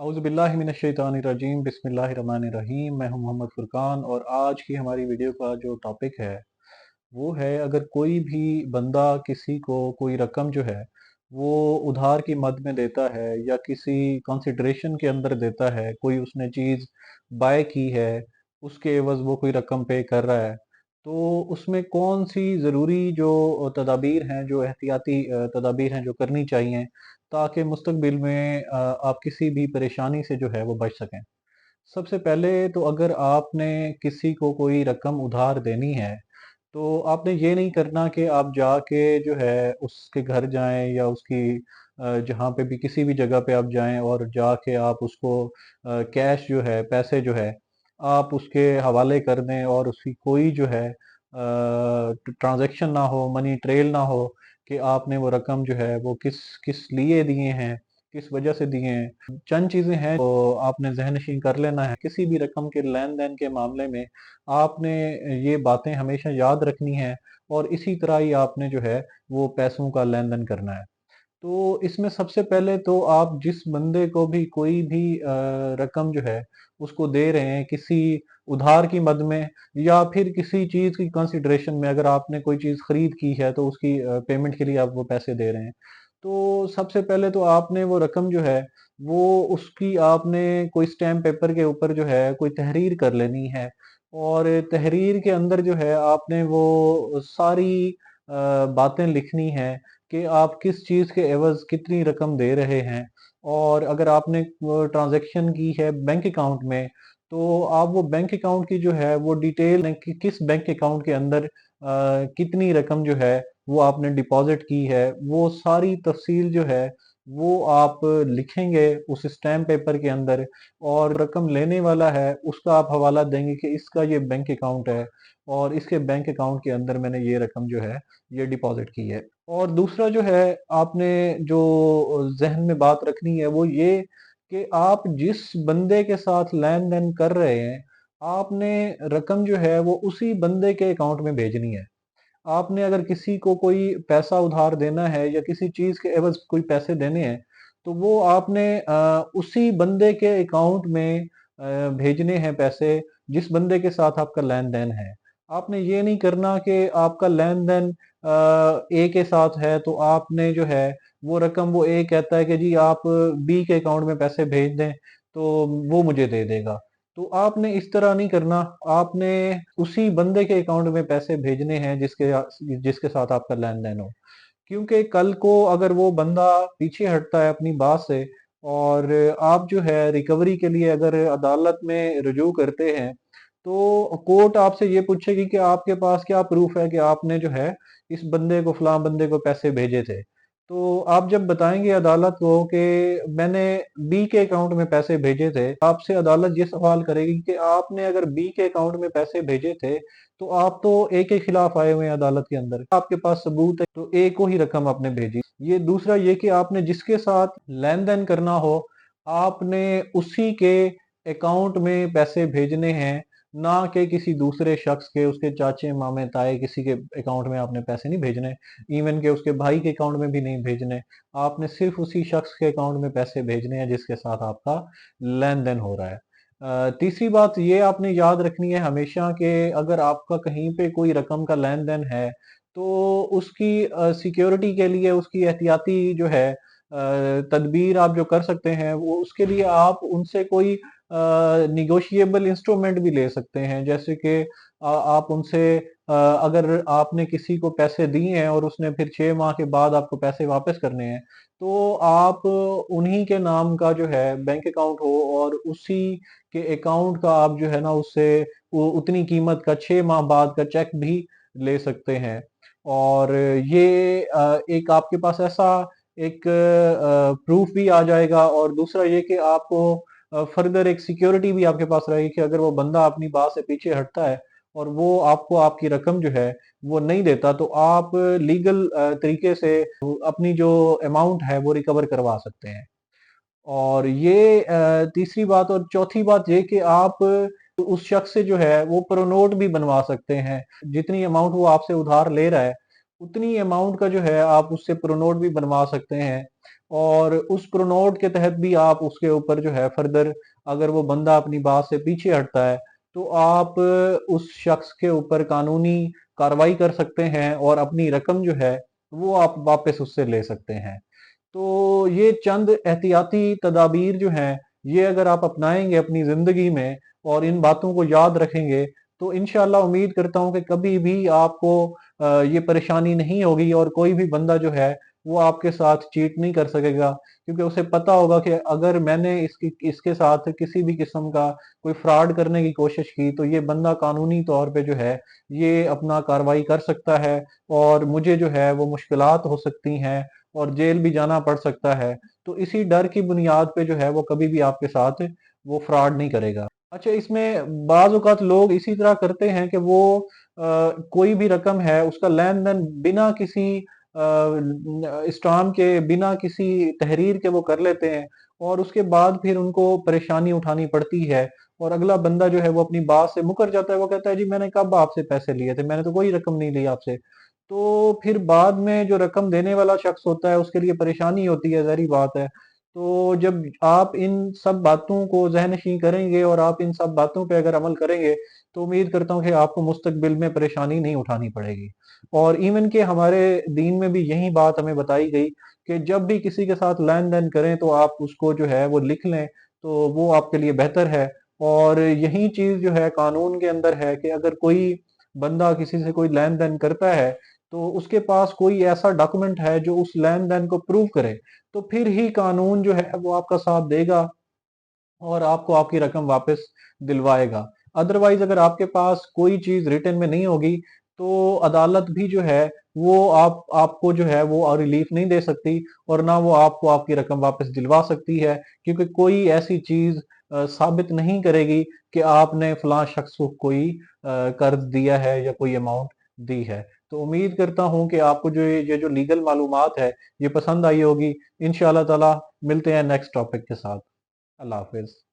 औज़ुबिल्लाहिमिनश्शैतानिर्रजीम बिस्मिल्लाहिर्रहमानिर्रहीम। मैं हूं मोहम्मद फुरकान और आज की हमारी वीडियो का जो टॉपिक है वो है, अगर कोई भी बंदा किसी को कोई रकम जो है वो उधार की मद में देता है या किसी कंसिडरेशन के अंदर देता है, कोई उसने चीज़ बाय की है, उसके एवज़ वो कोई रकम पे कर रहा है, तो उसमें कौन सी ज़रूरी जो तदाबीर हैं, जो एहतियाती तदाबीर हैं जो करनी चाहिए ताकि मुस्तकबिल में आप किसी भी परेशानी से जो है वो बच सकें। सबसे पहले तो अगर आपने किसी को कोई रकम उधार देनी है, तो आपने ये नहीं करना कि आप जाके जो है उसके घर जाएँ या उसकी जहाँ पे भी किसी भी जगह पे आप जाएँ और जाके आप उसको कैश जो है, पैसे जो है, आप उसके हवाले कर दें और उसकी कोई जो है ट्रांज़ैक्शन ना हो, मनी ट्रेल ना हो कि आपने वो रकम जो है वो किस किस लिए दिए हैं, किस वजह से दिए हैं। चंद चीज़ें हैं तो आपने ज़हन-नशीं कर लेना है। किसी भी रकम के लेन-देन के मामले में आपने ये बातें हमेशा याद रखनी है और इसी तरह ही आपने जो है वो पैसों का लेन-देन करना है। तो इसमें सबसे पहले तो आप जिस बंदे को भी कोई भी रकम जो है उसको दे रहे हैं किसी उधार की मद में या फिर किसी चीज़ की कंसिडरेशन में, अगर आपने कोई चीज़ खरीद की है तो उसकी पेमेंट के लिए आप वो पैसे दे रहे हैं। तो सबसे पहले तो आपने वो रकम जो है वो उसकी आपने कोई स्टैम्प पेपर के ऊपर जो है कोई तहरीर कर लेनी है और तहरीर के अंदर जो है आपने वो सारी बातें लिखनी है कि आप किस चीज़ के एवज़ कितनी रकम दे रहे हैं और अगर आपने वो ट्रांज़ैक्शन की है बैंक अकाउंट में, तो आप वो बैंक अकाउंट की जो है वो डिटेल कि किस बैंक अकाउंट के अंदर कितनी रकम जो है वो आपने डिपॉज़िट की है, वो सारी तफ़सील जो है वो आप लिखेंगे उस स्टैम्प पेपर के अंदर और रकम लेने वाला है उसका आप हवाला देंगे कि इसका ये बैंक अकाउंट है और इसके बैंक अकाउंट के अंदर मैंने ये रकम जो है ये डिपॉज़िट की है। और दूसरा जो है आपने जो ज़हन में बात रखनी है वो ये कि आप जिस बंदे के साथ लेन-देन कर रहे हैं, आपने रकम जो है वो उसी बंदे के अकाउंट में भेजनी है। आपने अगर किसी को कोई पैसा उधार देना है या किसी चीज़ के एवज़ कोई पैसे देने हैं, तो वो आपने उसी बंदे के अकाउंट में भेजने हैं पैसे जिस बंदे के साथ आपका लेन-देन है। आपने ये नहीं करना कि आपका लेन-देन ए के साथ है तो आपने जो है वो रकम, वो ए कहता है कि जी आप बी के अकाउंट में पैसे भेज दें, तो वो मुझे दे देगा। तो आपने इस तरह नहीं करना, आपने उसी बंदे के अकाउंट में पैसे भेजने हैं जिसके साथ आपका लेन-देन हो। क्योंकि कल को अगर वो बंदा पीछे हटता है अपनी बात से और आप जो है रिकवरी के लिए अगर अदालत में रुजू करते हैं, तो कोर्ट आपसे ये पूछेगी कि आपके पास क्या प्रूफ है कि आपने जो है इस बंदे को, फलां बंदे को पैसे भेजे थे। तो आप जब बताएँगे अदालत को कि मैंने बी के अकाउंट में पैसे भेजे थे, आपसे अदालत ये सवाल करेगी कि आपने अगर बी के अकाउंट में पैसे भेजे थे, तो आप तो ए के खिलाफ आए हुए हैं अदालत के अंदर। आपके पास सबूत है तो ए को ही रकम आपने भेजी। ये दूसरा ये कि आपने जिसके साथ लेन-देन करना हो, आपने उसी के अकाउंट में पैसे भेजने हैं, ना कि किसी दूसरे शख्स के, उसके चाचे, मामे, ताए किसी के अकाउंट में आपने पैसे नहीं भेजने। इवन कि उसके भाई के अकाउंट में भी नहीं भेजने। आपने सिर्फ़ उसी शख्स के अकाउंट में पैसे भेजने हैं जिसके साथ आपका लेन-देन हो रहा है। तीसरी बात ये आपने याद रखनी है हमेशा कि अगर आपका कहीं पे कोई रकम का लेन-देन है, तो उसकी सिक्योरिटी के लिए उसकी एहतियाती जो है तदबीर आप जो कर सकते हैं, वो उसके लिए आप उनसे कोई नेगोशिएबल इंस्ट्रूमेंट भी ले सकते हैं। जैसे कि आप उनसे अगर आपने किसी को पैसे दिए हैं और उसने फिर 6 माह के बाद आपको पैसे वापस करने हैं, तो आप उन्हीं के नाम का जो है बैंक अकाउंट हो और उसी के अकाउंट का आप जो है ना उससे उतनी कीमत का 6 माह बाद का चेक भी ले सकते हैं। और ये एक आपके पास ऐसा एक प्रूफ भी आ जाएगा और दूसरा ये कि आपको फर्दर एक सिक्योरिटी भी आपके पास रहेगी कि अगर वो बंदा अपनी बात से पीछे हटता है और वो आपको आपकी रकम जो है वो नहीं देता, तो आप लीगल तरीके से अपनी जो अमाउंट है वो रिकवर करवा सकते हैं। और ये तीसरी बात, और चौथी बात ये कि आप उस शख्स से जो है वो प्रोनोट भी बनवा सकते हैं। जितनी अमाउंट वो आपसे उधार ले रहा है, उतनी अमाउंट का जो है आप उससे प्रोनोट भी बनवा सकते हैं। और उस प्रोनोट के तहत भी आप उसके ऊपर जो है फर्दर, अगर वो बंदा अपनी बात से पीछे हटता है तो आप उस शख्स के ऊपर कानूनी कार्रवाई कर सकते हैं और अपनी रकम जो है वो आप वापस उससे ले सकते हैं। तो ये चंद एहतियाती तदाबीर जो हैं, ये अगर आप अपनाएंगे अपनी ज़िंदगी में और इन बातों को याद रखेंगे, तो इंशाल्लाह उम्मीद करता हूँ कि कभी भी आपको ये परेशानी नहीं होगी और कोई भी बंदा जो है वो आपके साथ चीट नहीं कर सकेगा, क्योंकि उसे पता होगा कि अगर मैंने इसके साथ किसी भी किस्म का कोई फ्रॉड करने की कोशिश की तो ये बंदा कानूनी तौर पे जो है ये अपना कार्रवाई कर सकता है और मुझे जो है वो मुश्किलात हो सकती हैं और जेल भी जाना पड़ सकता है। तो इसी डर की बुनियाद पे जो है वो कभी भी आपके साथ वो फ्रॉड नहीं करेगा। अच्छा, इसमें बाज़ औक़ात लोग इसी तरह करते हैं कि वो कोई भी रकम है उसका लेन-देन बिना किसी स्टाम्प के, बिना किसी तहरीर के वो कर लेते हैं और उसके बाद फिर उनको परेशानी उठानी पड़ती है और अगला बंदा जो है वो अपनी बात से मुकर जाता है। वो कहता है जी मैंने कब आपसे पैसे लिए थे? मैंने तो कोई रकम नहीं ली आपसे। तो फिर बाद में जो रकम देने वाला शख्स होता है उसके लिए परेशानी होती है, ज़ाहिर-सी बात है। तो जब आप इन सब बातों को ज़हन-नशीं करेंगे और आप इन सब बातों पे अगर अमल करेंगे, तो उम्मीद करता हूँ कि आपको मुस्तकबिल में परेशानी नहीं उठानी पड़ेगी। और इवन कि हमारे दीन में भी यही बात हमें बताई गई कि जब भी किसी के साथ लेन-देन करें तो आप उसको जो है वो लिख लें, तो वो आपके लिए बेहतर है। और यही चीज़ जो है कानून के अंदर है कि अगर कोई बंदा किसी से कोई लेन-देन करता है, तो उसके पास कोई ऐसा डॉक्यूमेंट है जो उस लेन-देन को प्रूव करे, तो फिर ही कानून जो है वो आपका साथ देगा और आपको आपकी रकम वापस दिलवाएगा। अदरवाइज़ अगर आपके पास कोई चीज़ रिटन में नहीं होगी, तो अदालत भी जो है वो आपको जो है वो रिलीफ नहीं दे सकती और ना वो आपको आपकी रकम वापस दिलवा सकती है, क्योंकि कोई ऐसी चीज़ साबित नहीं करेगी कि आपने फलाँ शख्स को कोई कर्ज़ दिया है या कोई अमाउंट दी है। तो उम्मीद करता हूँ कि आपको जो ये जो लीगल मालूमात है, ये पसंद आई होगी। इंशाअल्लाह ताला मिलते हैं नेक्स्ट टॉपिक के साथ। अल्लाह हाफ़िज़।